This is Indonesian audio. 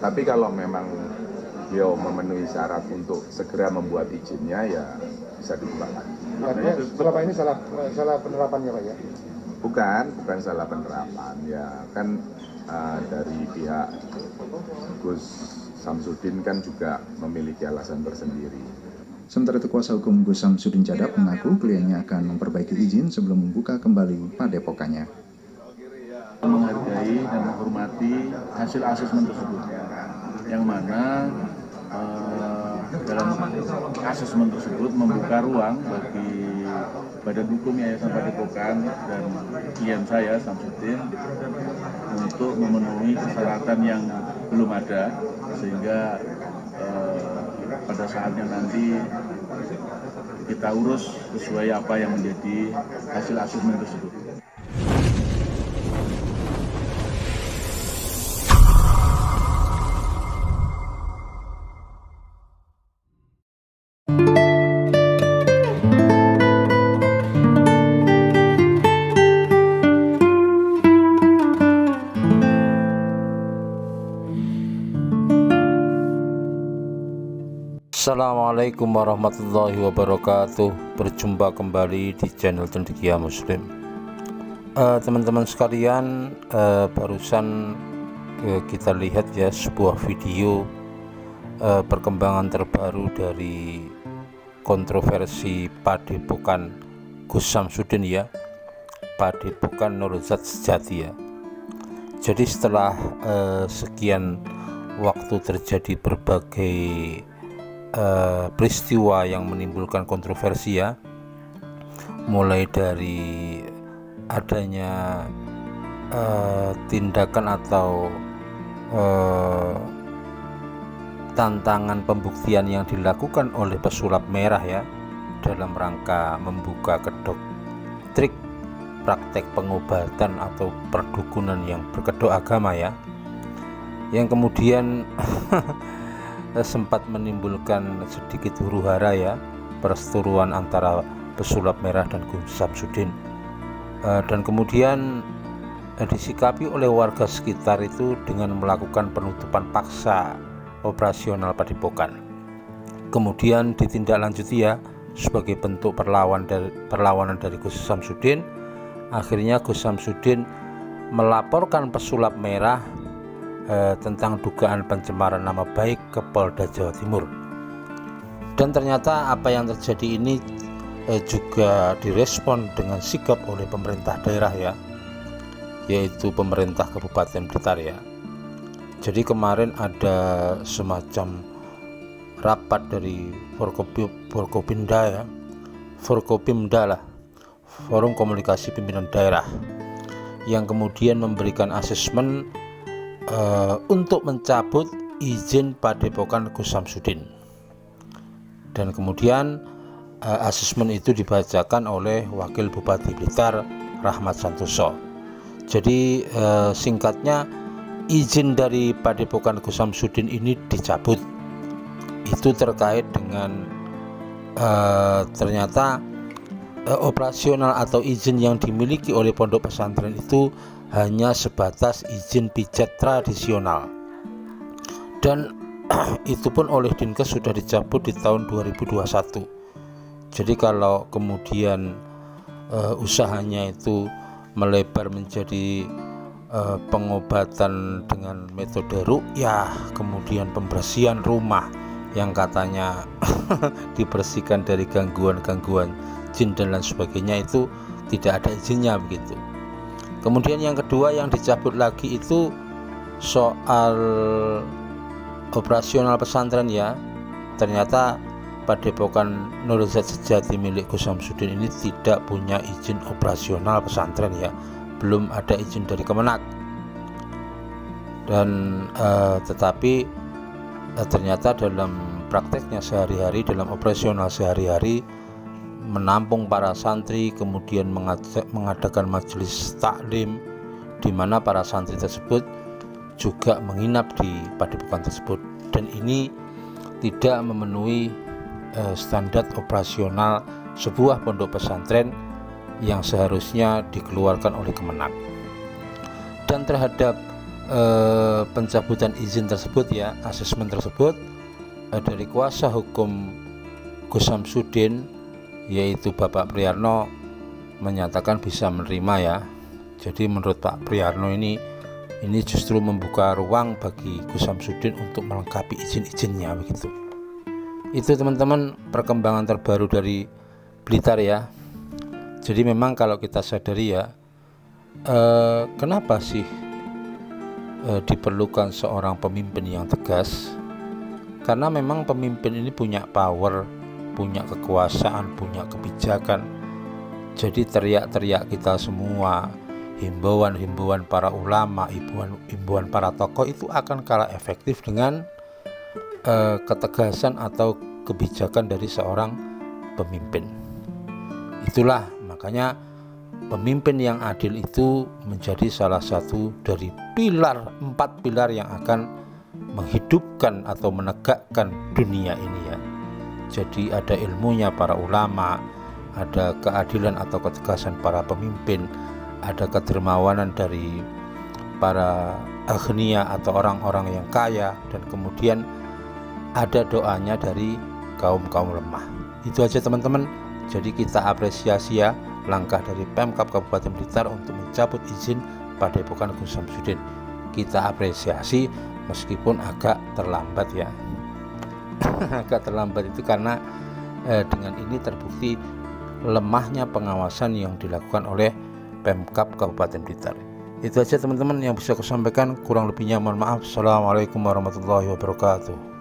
Tapi kalau memang dia memenuhi syarat untuk segera membuat izinnya, ya bisa dibuka lagi. Artinya selama ini salah penerapannya Pak ya? Bukan salah penerapan ya kan, dari pihak Gus Samsudin kan juga memiliki alasan tersendiri. Sementara itu kuasa hukum Gus Samsudin Jadap mengaku kliennya akan memperbaiki izin sebelum membuka kembali padepokannya. Menghargai dan menghormati hasil asesmen tersebut, yang mana dalam asesmen tersebut membuka ruang bagi Badan Hukum Yayasan Padepokan dan klien saya Samsudin untuk memenuhi persyaratan yang belum ada, sehingga pada saatnya nanti kita urus sesuai apa yang menjadi hasil asesmen tersebut. Assalamualaikum warahmatullahi wabarakatuh. Berjumpa kembali di channel Cendekia Muslim. Teman-teman sekalian, barusan kita lihat ya sebuah video perkembangan terbaru dari kontroversi Padepokan Gus Samsudin ya, Padepokan Nurul Zat Sejati ya. Jadi setelah sekian waktu terjadi berbagai peristiwa yang menimbulkan kontroversi ya, mulai dari adanya tindakan atau tantangan pembuktian yang dilakukan oleh pesulap merah ya, dalam rangka membuka kedok trik praktek pengobatan atau perdukunan yang berkedok agama ya, yang kemudian sempat menimbulkan sedikit huru-hara ya, perseteruan antara pesulap merah dan Gus Samsudin, dan kemudian disikapi oleh warga sekitar itu dengan melakukan penutupan paksa operasional Padepokan. Kemudian ditindaklanjuti ya sebagai bentuk perlawanan dari Gus Samsudin. Akhirnya Gus Samsudin melaporkan pesulap merah tentang dugaan pencemaran nama baik ke Polda Jawa Timur. Dan ternyata apa yang terjadi ini juga direspon dengan sigap oleh pemerintah daerah ya, yaitu pemerintah Kabupaten Blitar ya. Jadi kemarin ada semacam rapat dari Forkopimda ya, Forkopimda lah, Forum Komunikasi Pimpinan Daerah, yang kemudian memberikan asesmen untuk mencabut izin Padepokan Gus Samsudin. Dan kemudian asesmen itu dibacakan oleh Wakil Bupati Blitar Rahmat Santoso. Jadi singkatnya, izin dari Padepokan Gus Samsudin ini dicabut. Itu terkait dengan ternyata operasional atau izin yang dimiliki oleh pondok pesantren itu hanya sebatas izin pijat tradisional, dan itu pun oleh Dinkes sudah dicabut di tahun 2021. Jadi kalau kemudian usahanya itu melebar menjadi pengobatan dengan metode ruqyah, kemudian pembersihan rumah yang katanya dibersihkan dari gangguan-gangguan jin dan lain sebagainya, itu tidak ada izinnya begitu. Kemudian yang kedua yang dicabut lagi itu soal operasional pesantren ya. Ternyata Padepokan Nurul Zat Sejati milik Gus Samsudin ini tidak punya izin operasional pesantren ya, belum ada izin dari Kemenak. Dan tetapi ternyata dalam prakteknya sehari-hari, dalam operasional sehari-hari, menampung para santri, kemudian mengadakan majelis taklim di mana para santri tersebut juga menginap di padepokan tersebut, dan ini tidak memenuhi standar operasional sebuah pondok pesantren yang seharusnya dikeluarkan oleh Kemenak. Dan terhadap pencabutan izin tersebut ya, asesmen tersebut dari kuasa hukum Gus Samsudin yaitu Bapak Priyarno menyatakan bisa menerima ya. Jadi menurut Pak Priyarno ini justru membuka ruang bagi Gus Samsudin untuk melengkapi izin-izinnya begitu. Itu teman-teman perkembangan terbaru dari Blitar ya. Jadi memang kalau kita sadari ya, kenapa sih diperlukan seorang pemimpin yang tegas? Karena memang pemimpin ini punya power, punya kekuasaan, punya kebijakan. Jadi teriak-teriak kita semua, himbauan-himbauan para ulama, himbauan para tokoh itu akan kalah efektif dengan ketegasan atau kebijakan dari seorang pemimpin. Itulah makanya pemimpin yang adil itu menjadi salah satu dari 4 pilar yang akan menghidupkan atau menegakkan dunia ini ya. Jadi ada ilmunya para ulama, ada keadilan atau ketegasan para pemimpin, ada kedermawanan dari para aghnia atau orang-orang yang kaya, dan kemudian ada doanya dari kaum-kaum lemah. Itu aja teman-teman. Jadi kita apresiasi ya langkah dari Pemkab Kabupaten Blitar untuk mencabut izin Padepokan Gus Samsudin. Kita apresiasi meskipun agak terlambat ya. Agak terlambat itu karena dengan ini terbukti lemahnya pengawasan yang dilakukan oleh Pemkab Kabupaten Blitar. Itu aja teman-teman yang bisa saya sampaikan, kurang lebihnya mohon maaf. Assalamualaikum warahmatullahi wabarakatuh.